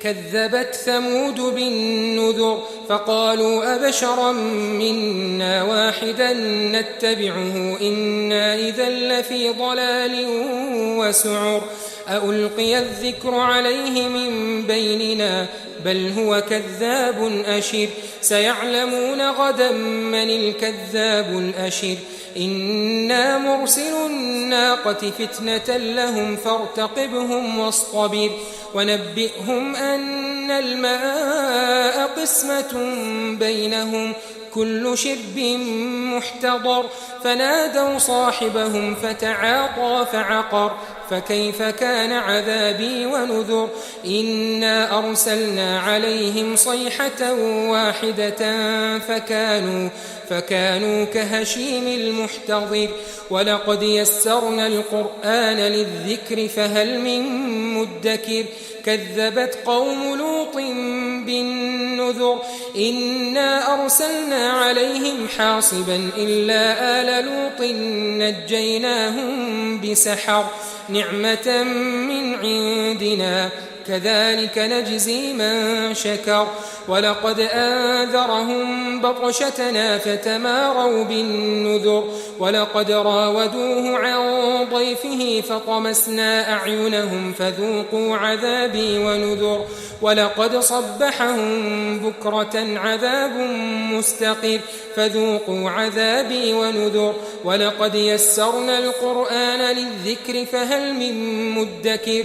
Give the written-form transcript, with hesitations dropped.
كذبت ثمود بالنذر فقالوا أبشرا منا واحدا نتبعه إنا إذا لفي ضلال وسعر ألقي الذكر عليه من بيننا بل هو كذاب أشر سيعلمون غدا من الكذاب الأشر إنا مرسل الناقة فتنة لهم فارتقبهم واصطبر ونبئهم أن الماء قسمة بينهم كل شرب محتضر فنادوا صاحبهم فتعاطى فعقر فكيف كان عذابي ونذر إنا أرسلنا عليهم صيحة واحدة فكانوا كهشيم المحتضر ولقد يسرنا القرآن للذكر فهل من مدكر كذبت قوم لوط بالنذر إنا أرسلنا عليهم حاصبا إلا آل لوط نجيناهم بسحر نعمة من عندنا كذلك نجزي من شكر ولقد أنذرهم بطشتنا فتماروا بالنذر ولقد راودوه عن ضيفه فطمسنا أعينهم فذوقوا عذابي ونذر ولقد صبحهم بكرة عذاب مستقر فذوقوا عذابي ونذر ولقد يسرنا القرآن للذكر فهل من مدكر